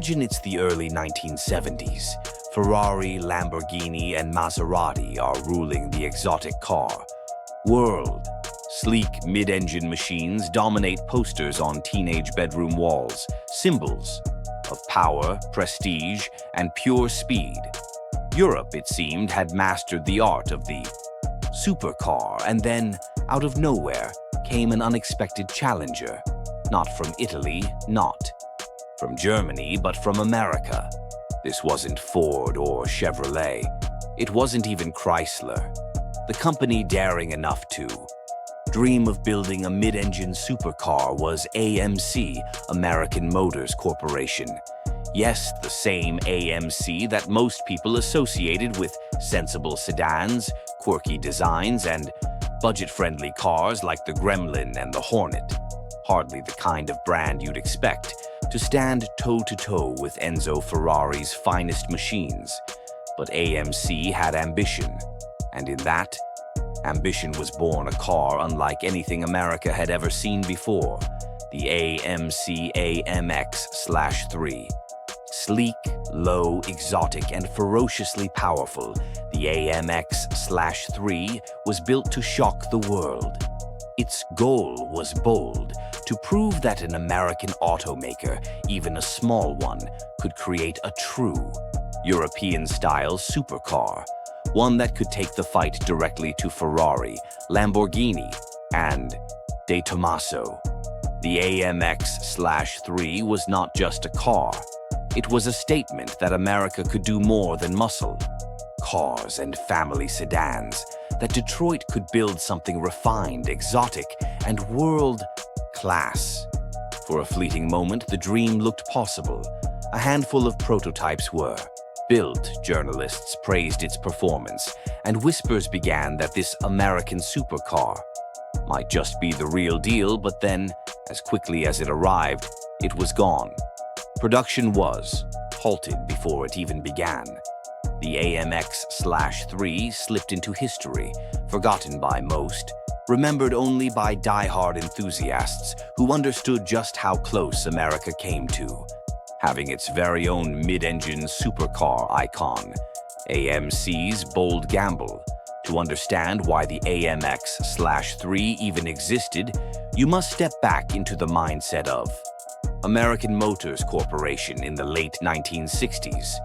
Imagine it's the early 1970s. Ferrari, Lamborghini, and Maserati are ruling the exotic car world. Sleek mid-engine machines dominate posters on teenage bedroom walls, symbols of power, prestige, and pure speed. Europe, it seemed, had mastered the art of the supercar, and then, out of nowhere, came an unexpected challenger. Not from Italy, not from Germany, but from America. This wasn't Ford or Chevrolet. It wasn't even Chrysler. The company daring enough to dream of building a mid-engine supercar was AMC, American Motors Corporation. Yes, the same AMC that most people associated with sensible sedans, quirky designs, and budget-friendly cars like the Gremlin and the Hornet. Hardly the kind of brand you'd expect to stand toe-to-toe with Enzo Ferrari's finest machines. But AMC had ambition, and in that ambition was born a car unlike anything America had ever seen before, the AMC AMX/3. Sleek, low, exotic, and ferociously powerful, the AMX/3 was built to shock the world. Its goal was bold, to prove that an American automaker, even a small one, could create a true European-style supercar, one that could take the fight directly to Ferrari, Lamborghini, and De Tomaso. The AMX/3 was not just a car. It was a statement that America could do more than muscle cars and family sedans, that Detroit could build something refined, exotic, and world-class. For a fleeting moment, the dream looked possible. A handful of prototypes were built, journalists praised its performance, and whispers began that this American supercar might just be the real deal, but then, as quickly as it arrived, it was gone. Production was halted before it even began. The AMX/3 slipped into history, forgotten by most, remembered only by die-hard enthusiasts who understood just how close America came to having its very own mid-engine supercar icon. AMC's bold gamble. To understand why the AMX/3 even existed, you must step back into the mindset of American Motors Corporation in the late 1960s.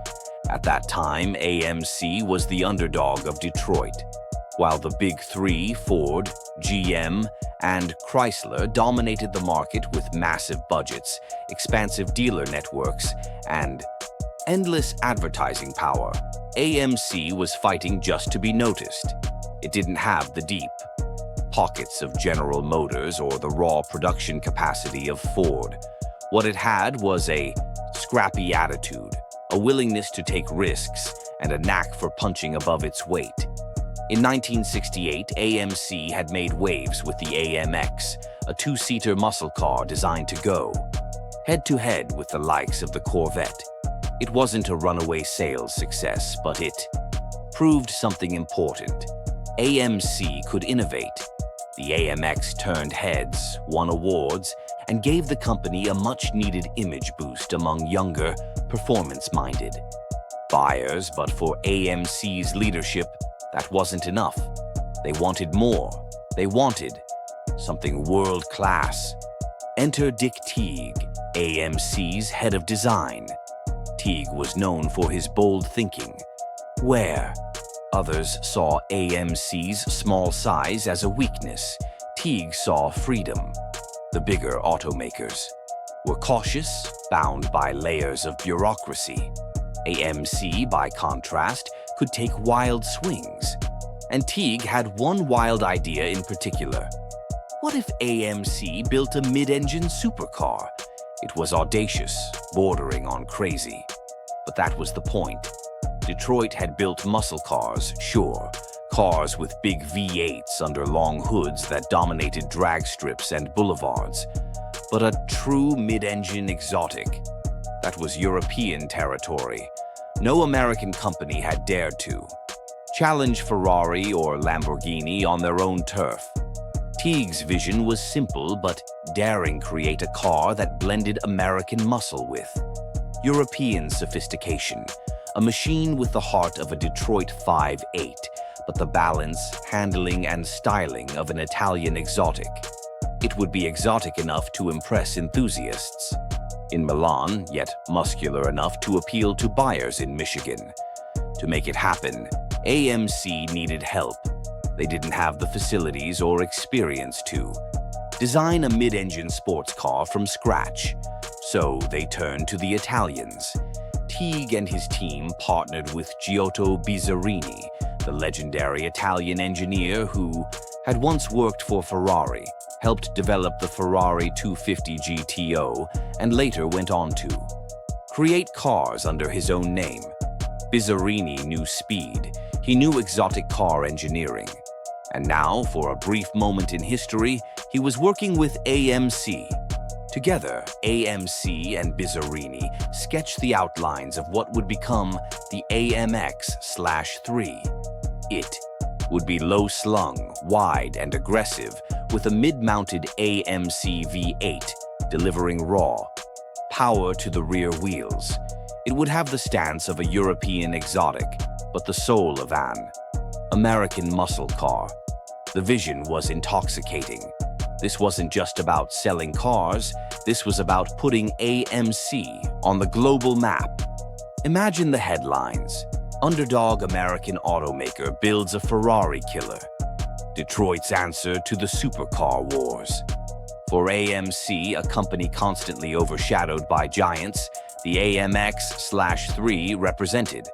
At that time, AMC was the underdog of Detroit, while the big three, Ford, GM, and Chrysler, dominated the market with massive budgets, expansive dealer networks, and endless advertising power. AMC was fighting just to be noticed. It didn't have the deep pockets of General Motors or the raw production capacity of Ford. What it had was a scrappy attitude, a willingness to take risks, and a knack for punching above its weight. In 1968, AMC had made waves with the AMX, a two-seater muscle car designed to go head-to-head with the likes of the Corvette. It wasn't a runaway sales success, but it proved something important. AMC could innovate. The AMX turned heads, won awards, and gave the company a much-needed image boost among younger, performance-minded buyers. But for AMC's leadership, that wasn't enough. They wanted more. They wanted something world-class. Enter Dick Teague, AMC's head of design. Teague was known for his bold thinking. Where others saw AMC's small size as a weakness, Teague saw freedom. The bigger automakers were cautious, bound by layers of bureaucracy. AMC, by contrast, could take wild swings. And Teague had one wild idea in particular. What if AMC built a mid-engine supercar? It was audacious, bordering on crazy. But that was the point. Detroit had built muscle cars, sure, cars with big V8s under long hoods that dominated drag strips and boulevards. But a true mid-engine exotic, that was European territory. No American company had dared to challenge Ferrari or Lamborghini on their own turf. Teague's vision was simple but daring: create a car that blended American muscle with European sophistication, a machine with the heart of a Detroit 5.8, but the balance, handling, and styling of an Italian exotic. It would be exotic enough to impress enthusiasts in Milan, yet muscular enough to appeal to buyers in Michigan. To make it happen, AMC needed help. They didn't have the facilities or experience to design a mid-engine sports car from scratch. So they turned to the Italians. Teague and his team partnered with Giotto Bizzarini, the legendary Italian engineer who had once worked for Ferrari, helped develop the Ferrari 250 GTO, and later went on to create cars under his own name. Bizzarini knew speed. He knew exotic car engineering. And now, for a brief moment in history, he was working with AMC. Together, AMC and Bizzarini sketched the outlines of what would become the AMX/3. It would be low-slung, wide, and aggressive, with a mid-mounted AMC V8 delivering raw power to the rear wheels. It would have the stance of a European exotic, but the soul of an American muscle car. The vision was intoxicating. This wasn't just about selling cars, this was about putting AMC on the global map. Imagine the headlines. Underdog American automaker builds a Ferrari killer. Detroit's answer to the supercar wars. For AMC, a company constantly overshadowed by giants, the AMX/3 represented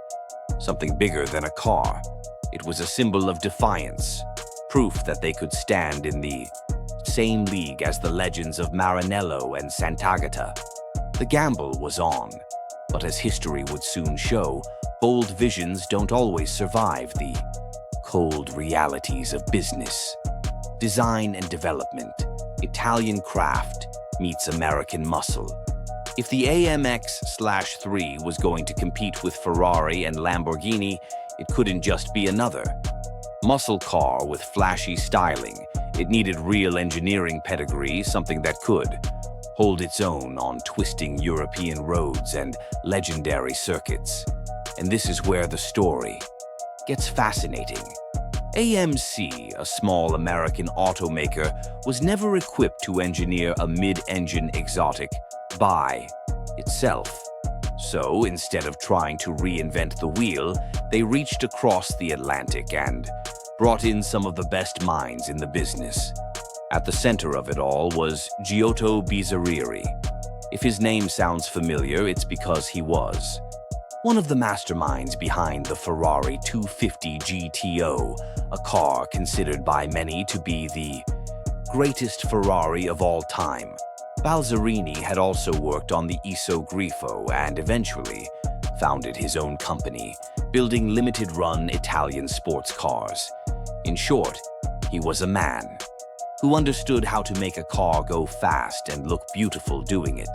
something bigger than a car. It was a symbol of defiance, proof that they could stand in the same league as the legends of Maranello and Sant'Agata. The gamble was on, but as history would soon show, bold visions don't always survive the cold realities of business. Design and development, Italian craft meets American muscle. If the AMX/3 was going to compete with Ferrari and Lamborghini, it couldn't just be another muscle car with flashy styling. It needed real engineering pedigree, something that could hold its own on twisting European roads and legendary circuits. And this is where the story gets fascinating. AMC, a small American automaker, was never equipped to engineer a mid-engine exotic by itself. So instead of trying to reinvent the wheel, they reached across the Atlantic and brought in some of the best minds in the business. At the center of it all was Giotto Bizzarini. If his name sounds familiar, it's because he was one of the masterminds behind the Ferrari 250 GTO, a car considered by many to be the greatest Ferrari of all time. Bizzarini had also worked on the Iso Grifo and eventually founded his own company, building limited-run Italian sports cars. In short, he was a man who understood how to make a car go fast and look beautiful doing it.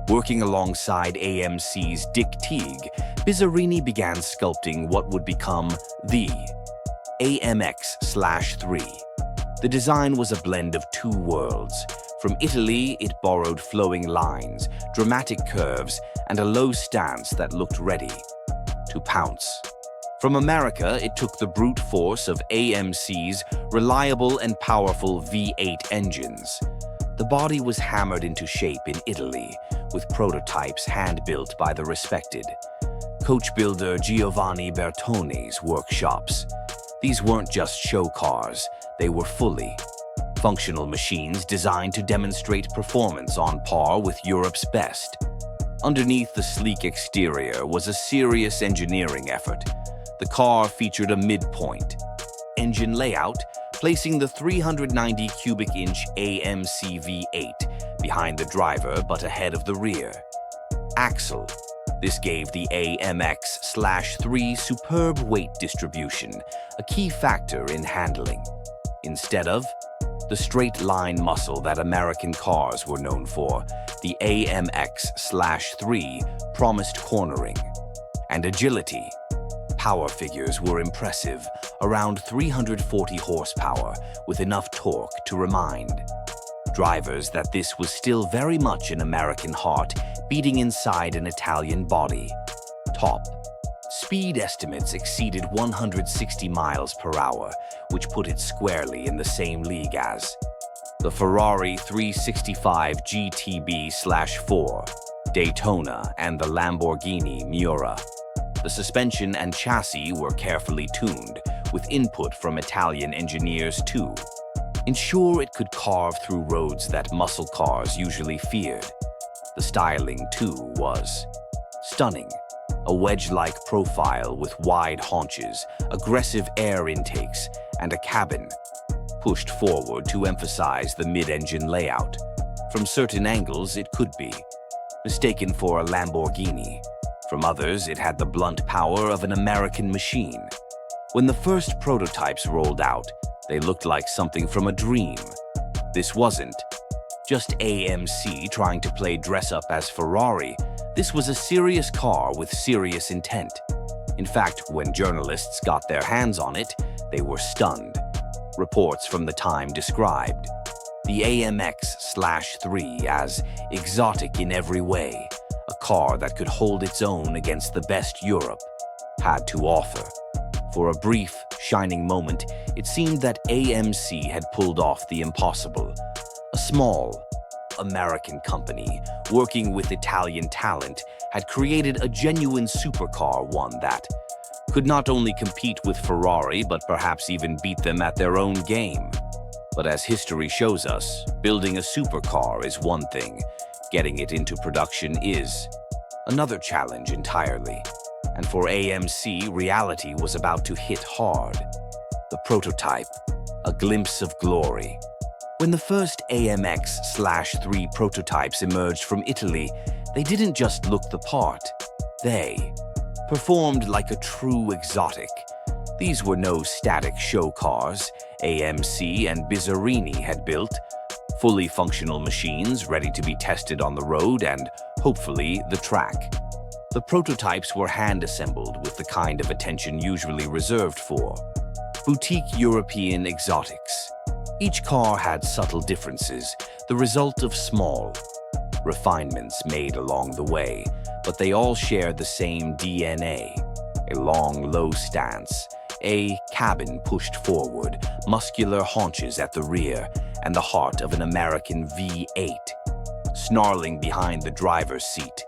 Working alongside AMC's Dick Teague, Bizzarini began sculpting what would become the AMX/3. The design was a blend of two worlds. From Italy, it borrowed flowing lines, dramatic curves, and a low stance that looked ready to pounce. From America, it took the brute force of AMC's reliable and powerful V8 engines. The body was hammered into shape in Italy, with prototypes hand-built by the respected coach builder Giovanni Bertoni's workshops. These weren't just show cars, they were fully functional machines designed to demonstrate performance on par with Europe's best. Underneath the sleek exterior was a serious engineering effort. The car featured a midpoint engine layout, placing the 390 cubic inch AMC V8 behind the driver but ahead of the rear axle. This gave the AMX/3 superb weight distribution, a key factor in handling. Instead of the straight line muscle that American cars were known for, the AMX/3 promised cornering and agility. Power figures were impressive, around 340 horsepower, with enough torque to remind drivers that this was still very much an American heart beating inside an Italian body. Top speed estimates exceeded 160 miles per hour, which put it squarely in the same league as the Ferrari 365 GTB/4, Daytona, and the Lamborghini Miura. The suspension and chassis were carefully tuned, with input from Italian engineers to ensure it could carve through roads that muscle cars usually feared. The styling, too, was stunning. A wedge-like profile with wide haunches, aggressive air intakes, and a cabin pushed forward to emphasize the mid-engine layout. From certain angles, it could be mistaken for a Lamborghini. From others, it had the blunt power of an American machine. When the first prototypes rolled out, they looked like something from a dream. This wasn't just AMC trying to play dress-up as Ferrari. This was a serious car with serious intent. In fact, when journalists got their hands on it, they were stunned. Reports from the time described the AMX/3 as exotic in every way, a car that could hold its own against the best Europe had to offer. For a brief, shining moment, it seemed that AMC had pulled off the impossible. A small, American company, working with Italian talent, had created a genuine supercar, one that could not only compete with Ferrari, but perhaps even beat them at their own game. But as history shows us, building a supercar is one thing, getting it into production is another challenge entirely. And for AMC, reality was about to hit hard. The prototype, a glimpse of glory. When the first AMX/3 prototypes emerged from Italy, they didn't just look the part. They performed like a true exotic. These were no static show cars AMC and Bizzarini had built, fully functional machines ready to be tested on the road and, hopefully, the track. The prototypes were hand-assembled with the kind of attention usually reserved for boutique European exotics. Each car had subtle differences, the result of small refinements made along the way, but they all shared the same DNA. A long, low stance, a cabin pushed forward, muscular haunches at the rear, and the heart of an American V8 snarling behind the driver's seat.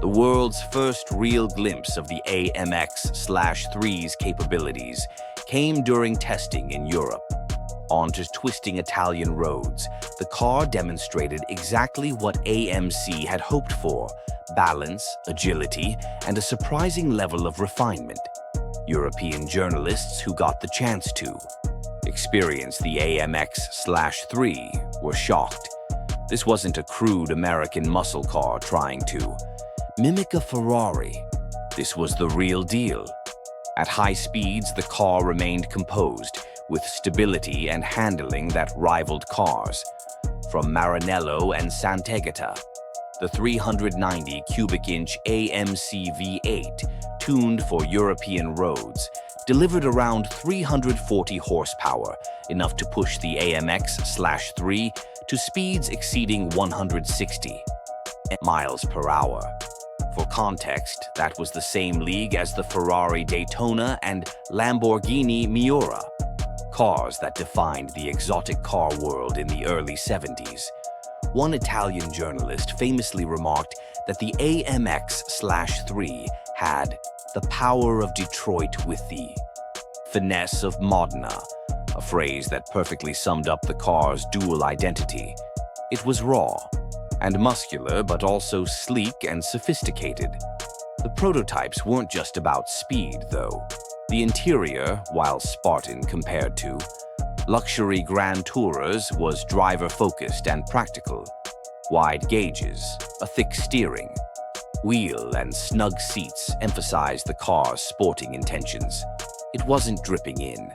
The world's first real glimpse of the AMX/3's capabilities came during testing in Europe. Onto twisting Italian roads, the car demonstrated exactly what AMC had hoped for: balance, agility, and a surprising level of refinement. European journalists who got the chance to experience the AMX/3 were shocked. This wasn't a crude American muscle car trying to mimic a Ferrari. This was the real deal. At high speeds, the car remained composed, with stability and handling that rivaled cars. From Maranello and Sant'Agata, the 390 cubic inch AMC V8, tuned for European roads, delivered around 340 horsepower, enough to push the AMX/3 to speeds exceeding 160 miles per hour. For context, that was the same league as the Ferrari Daytona and Lamborghini Miura, cars that defined the exotic car world in the early 70s. One Italian journalist famously remarked that the AMX/3 had the power of Detroit with the finesse of Modena, a phrase that perfectly summed up the car's dual identity. It was raw and muscular, but also sleek and sophisticated. The prototypes weren't just about speed, though. The interior, while Spartan compared to luxury Grand Tourers, was driver-focused and practical. Wide gauges, a thick steering wheel, and snug seats emphasized the car's sporting intentions. It wasn't dripping in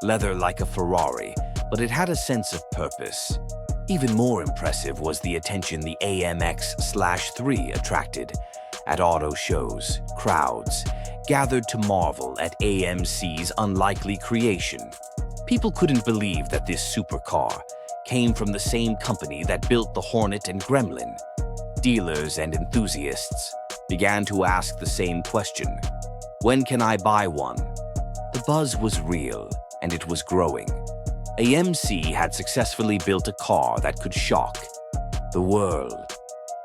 leather like a Ferrari, but it had a sense of purpose. Even more impressive was the attention the AMX/3 attracted. At auto shows, crowds gathered to marvel at AMC's unlikely creation. People couldn't believe that this supercar came from the same company that built the Hornet and Gremlin. dealers and enthusiasts began to ask the same question: when can I buy one? The buzz was real, and it was growing. AMC had successfully built a car that could shock the world.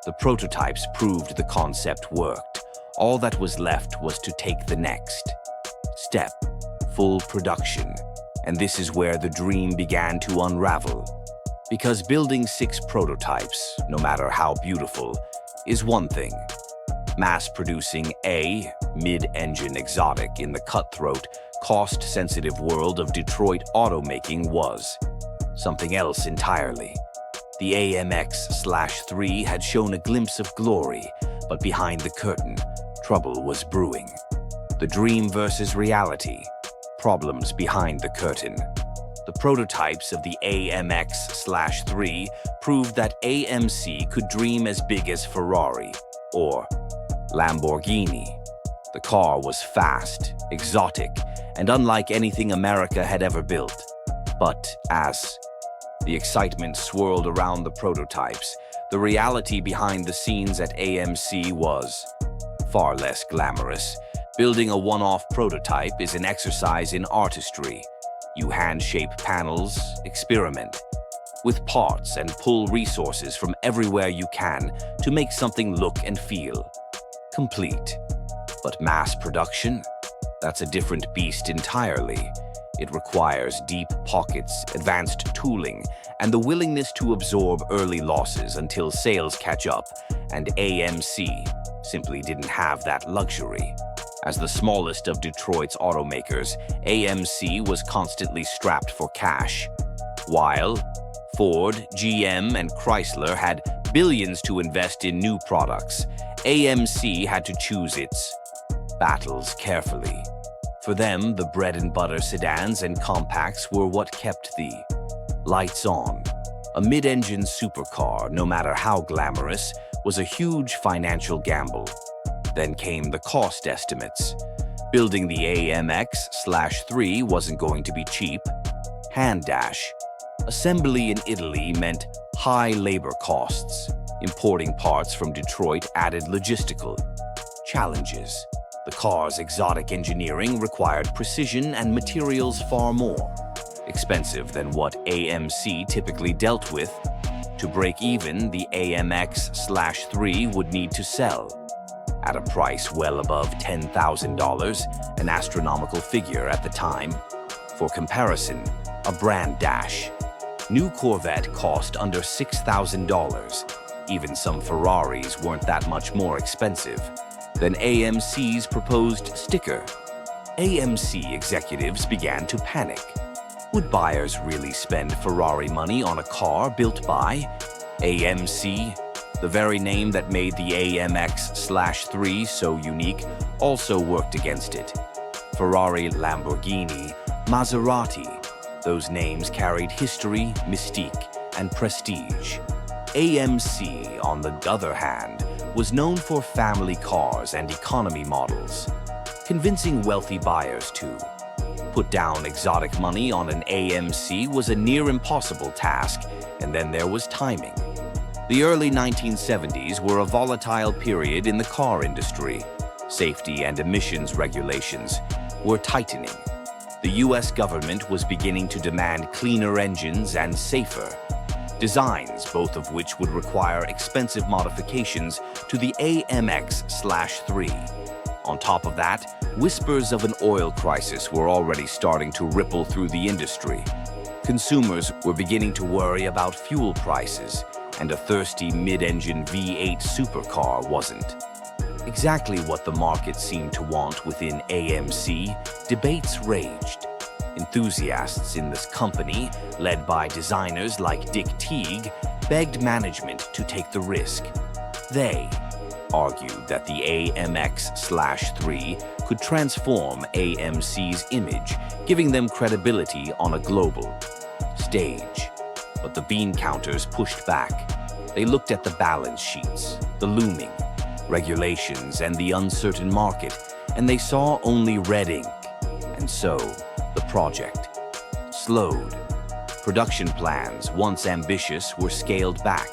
The prototypes proved the concept worked. All that was left was to take the next step: full production. And this is where the dream began to unravel. Because building 6 prototypes, no matter how beautiful, is one thing. Mass-producing a mid-engine exotic in the cutthroat, cost-sensitive world of Detroit automaking was something else entirely. The AMX/3 had shown a glimpse of glory, but behind the curtain, trouble was brewing. The dream versus reality. Problems behind the curtain. The prototypes of the AMX/3 proved that AMC could dream as big as Ferrari or Lamborghini. The car was fast, exotic, and unlike anything America had ever built. But as the excitement swirled around the prototypes, the reality behind the scenes at AMC was far less glamorous. Building a one-off prototype is an exercise in artistry. You hand-shape panels, experiment with parts, and pull resources from everywhere you can to make something look and feel complete. But mass production? That's a different beast entirely. It requires deep pockets, advanced tooling, and the willingness to absorb early losses until sales catch up, and AMC simply didn't have that luxury. As the smallest of Detroit's automakers, AMC was constantly strapped for cash. While Ford, GM, and Chrysler had billions to invest in new products, AMC had to choose its battles carefully. For them, the bread-and-butter sedans and compacts were what kept the lights on. A mid-engine supercar, no matter how glamorous, was a huge financial gamble. Then came the cost estimates. Building the AMX/3 wasn't going to be cheap. Hand dash. Assembly in Italy meant high labor costs. Importing parts from Detroit added logistical challenges. The car's exotic engineering required precision and materials far more expensive than what AMC typically dealt with. To break even, the AMX/3 would need to sell at a price well above $10,000, an astronomical figure at the time. For comparison, a brand dash new Corvette cost under $6,000. Even some Ferraris weren't that much more expensive than AMC's proposed sticker. AMC executives began to panic. Would buyers really spend Ferrari money on a car built by AMC? The very name that made the AMX/3 so unique also worked against it. Ferrari, Lamborghini, Maserati. Those names carried history, mystique, and prestige. AMC, on the other hand, was known for family cars and economy models, convincing wealthy buyers to put down exotic money on an AMC was a near-impossible task, and then there was timing. The early 1970s were a volatile period in the car industry. Safety and emissions regulations were tightening. The U.S. government was beginning to demand cleaner engines and safer designs, both of which would require expensive modifications to the AMX/3. On top of that, whispers of an oil crisis were already starting to ripple through the industry. Consumers were beginning to worry about fuel prices, and a thirsty mid-engine V8 supercar wasn't exactly what the market seemed to want. Within AMC, debates raged. Enthusiasts in this company, led by designers like Dick Teague, begged management to take the risk. They argued that the AMX/3 could transform AMC's image, giving them credibility on a global stage. But the bean counters pushed back. They looked at the balance sheets, the looming regulations, and the uncertain market, and they saw only red ink. And so, the project slowed. Production plans, once ambitious, were scaled back.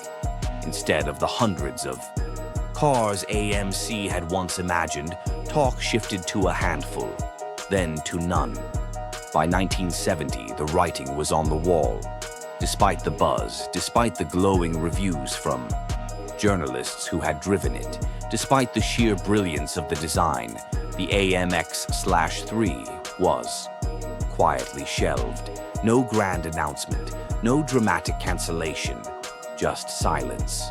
instead of the hundreds of cars AMC had once imagined. Talk shifted to a handful, then to none. By 1970, the writing was on the wall. Despite the buzz, despite the glowing reviews from journalists who had driven it, despite the sheer brilliance of the design, the AMX/3 was quietly shelved. No grand announcement, no dramatic cancellation, just silence.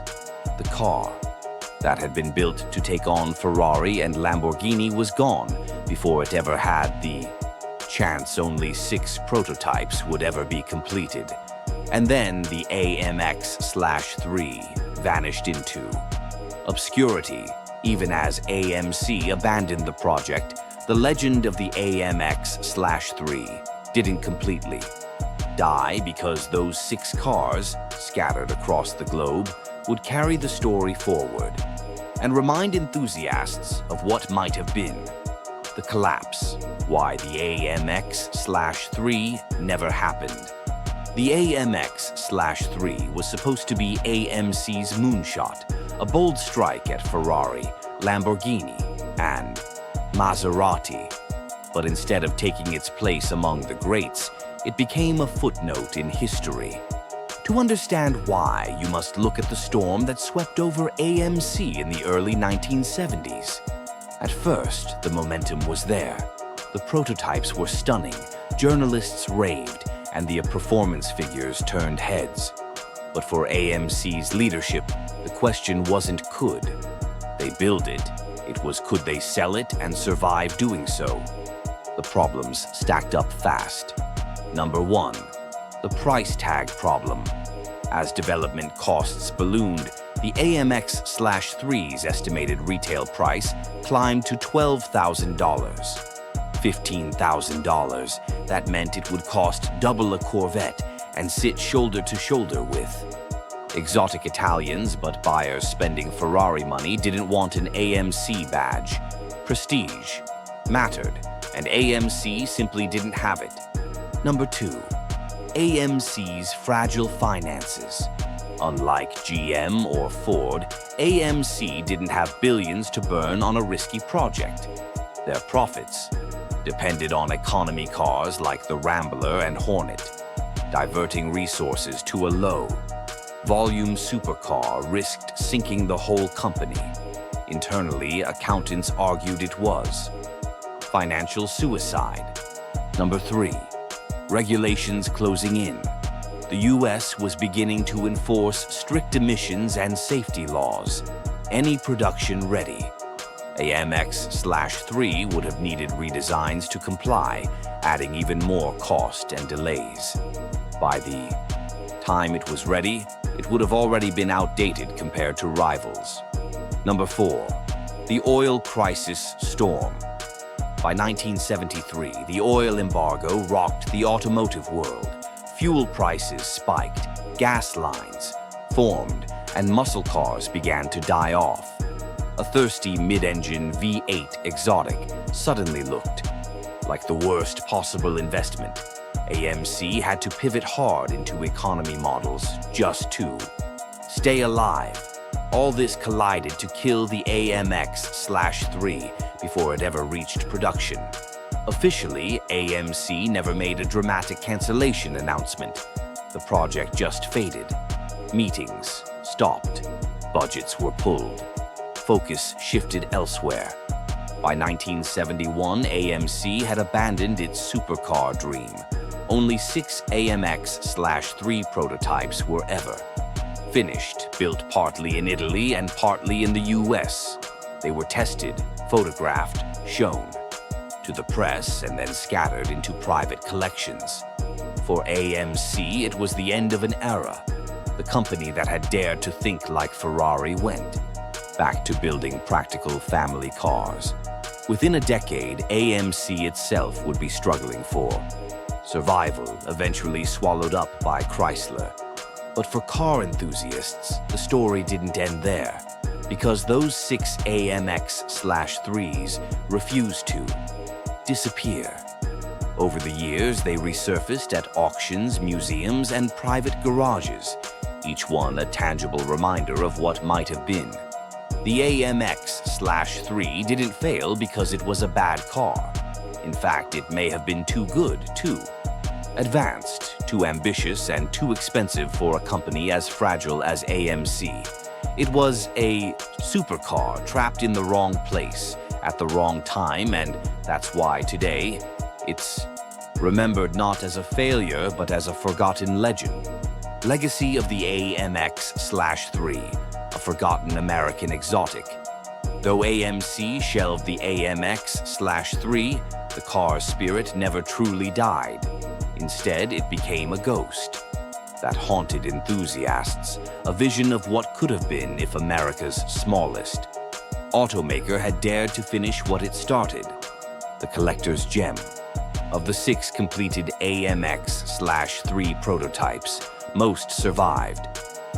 The car that had been built to take on Ferrari and Lamborghini was gone before it ever had the chance. Only 6 prototypes would ever be completed. And then the AMX/3 vanished into obscurity. Even as AMC abandoned the project, the legend of the AMX/3 didn't completely die, because those 6 cars, scattered across the globe, would carry the story forward and remind enthusiasts of what might have been. The collapse, why the AMX/3 never happened. The AMX/3 was supposed to be AMC's moonshot, a bold strike at Ferrari, Lamborghini, and Maserati. But instead of taking its place among the greats, it became a footnote in history. To understand why, you must look at the storm that swept over AMC in the early 1970s. At first, the momentum was there. The prototypes were stunning, journalists raved, and the performance figures turned heads. But for AMC's leadership, the question wasn't could they build it, it was could they sell it and survive doing so. The problems stacked up fast. Number 1, the price tag problem. As development costs ballooned, the AMX/3's estimated retail price climbed to $12,000. $15,000. That meant it would cost double a Corvette and sit shoulder to shoulder with exotic Italians, but buyers spending Ferrari money didn't want an AMC badge. Prestige mattered, and AMC simply didn't have it. Number 2, AMC's fragile finances. Unlike GM or Ford, AMC didn't have billions to burn on a risky project. Their profits depended on economy cars like the Rambler and Hornet, diverting resources to a low-volume supercar risked sinking the whole company. Internally, accountants argued it was financial suicide. Number 3, regulations closing in. The U.S. was beginning to enforce strict emissions and safety laws. Any production ready AMX/3 would have needed redesigns to comply, adding even more cost and delays. By the time it was ready, it would have already been outdated compared to rivals. Number 4, the oil crisis storm. By 1973, the oil embargo rocked the automotive world. Fuel prices spiked, gas lines formed, and muscle cars began to die off. A thirsty mid-engine V8 exotic suddenly looked like the worst possible investment. AMC had to pivot hard into economy models just to stay alive. All this collided to kill the AMX/3 before it ever reached production. Officially, AMC never made a dramatic cancellation announcement. The project just faded. Meetings stopped. Budgets were pulled. Focus shifted elsewhere. By 1971, AMC had abandoned its supercar dream. Only 6 AMX/3 prototypes were ever finished, built partly in Italy and partly in the US. They were tested, photographed, shown to the press, and then scattered into private collections. For AMC, it was the end of an era. The company that had dared to think like Ferrari went back to building practical family cars. Within a decade, AMC itself would be struggling for survival, eventually swallowed up by Chrysler. But for car enthusiasts, the story didn't end there, because those 6 AMX/3s refused to disappear. Over the years, they resurfaced at auctions, museums, and private garages. each one a tangible reminder of what might have been. The AMX-3 didn't fail because it was a bad car. In fact, it may have been too good, too advanced, too ambitious, and too expensive for a company as fragile as AMC. It was a supercar trapped in the wrong place at the wrong time, and that's why today it's remembered not as a failure but as a forgotten legend. Legacy of the AMX-3, a forgotten American exotic. Though AMC shelved the AMX-3, the car's spirit never truly died. Instead, it became a ghost that haunted enthusiasts, a vision of what could have been if America's smallest automaker had dared to finish what it started, the collector's gem. Of the 6 completed AMX-3 prototypes, most survived.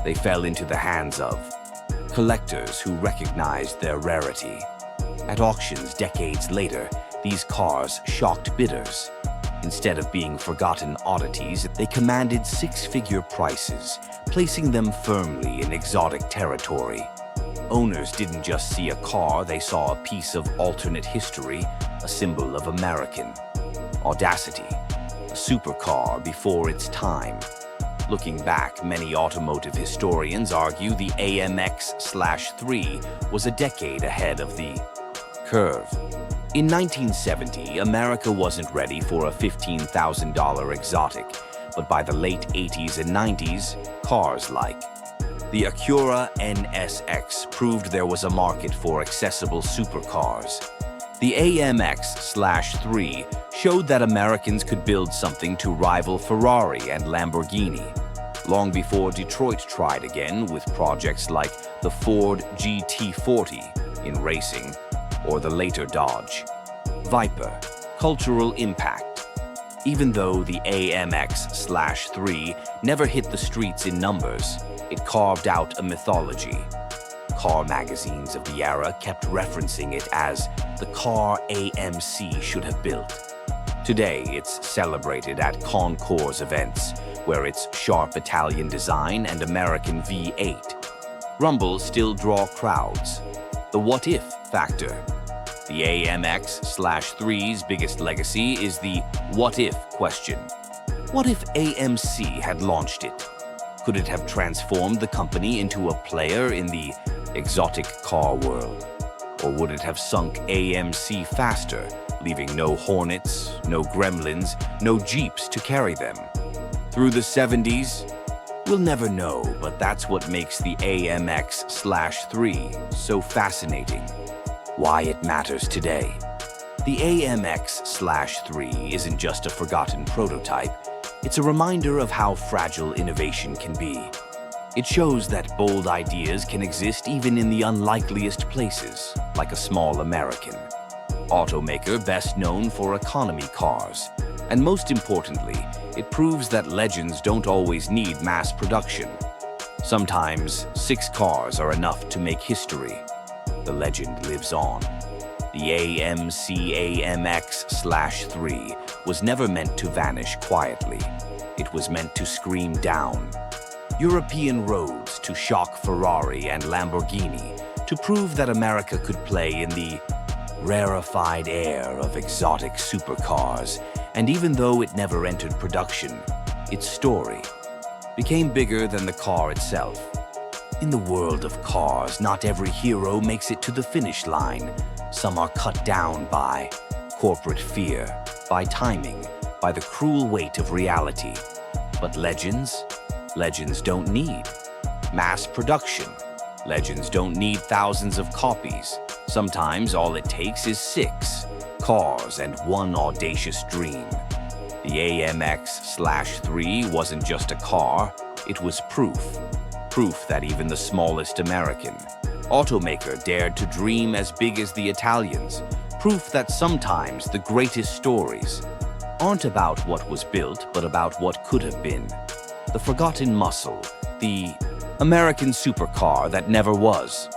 They fell into the hands of collectors who recognized their rarity. At auctions decades later, these cars shocked bidders. Instead of being forgotten oddities, they commanded 6-figure prices, placing them firmly in exotic territory. Owners didn't just see a car, they saw a piece of alternate history, a symbol of American audacity, a supercar before its time. Looking back, many automotive historians argue the AMX-3 was a decade ahead of the curve. In 1970, America wasn't ready for a $15,000 exotic, but by the late 80s and 90s, cars like the Acura NSX proved there was a market for accessible supercars. The AMX-3 showed that Americans could build something to rival Ferrari and Lamborghini, long before Detroit tried again with projects like the Ford GT500 in racing, or the later Dodge Viper. Cultural impact. Even though the AMX-3 never hit the streets in numbers, it carved out a mythology. Car magazines of the era kept referencing it as the car AMC should have built. Today, it's celebrated at concours events, where its sharp Italian design and American V8 rumbles still draw crowds. The what-if factor. The AMX-3's biggest legacy is the what-if question. What if AMC had launched it? Could it have transformed the company into a player in the exotic car world? Or would it have sunk AMC faster, leaving no Hornets, no Gremlins, no Jeeps to carry them? Through the 70s? We'll never know, but that's what makes the AMX-3 so fascinating. Why it matters today. The AMX-3 isn't just a forgotten prototype. It's a reminder of how fragile innovation can be. It shows that bold ideas can exist even in the unlikeliest places, like a small American automaker best known for economy cars. And most importantly, it proves that legends don't always need mass production. Sometimes 6 cars are enough to make history. The legend lives on. The AMC AMX-3 was never meant to vanish quietly. It was meant to scream down European roads to shock Ferrari and Lamborghini, to prove that America could play in the rarefied air of exotic supercars. And even though it never entered production, its story became bigger than the car itself. In the world of cars, not every hero makes it to the finish line. Some are cut down by corporate fear, by timing, by the cruel weight of reality. But legends don't need mass production. Legends don't need thousands of copies. Sometimes all it takes is 6 cars and 1 audacious dream. The AMX-3 wasn't just a car, it was proof. Proof that even the smallest American automaker dared to dream as big as the Italians. Proof that sometimes the greatest stories aren't about what was built, but about what could have been. The forgotten muscle, the American supercar that never was.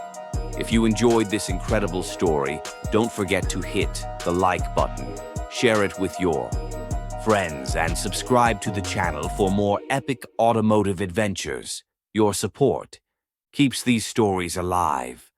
If you enjoyed this incredible story, don't forget to hit the like button, share it with your friends, and subscribe to the channel for more epic automotive adventures. Your support keeps these stories alive.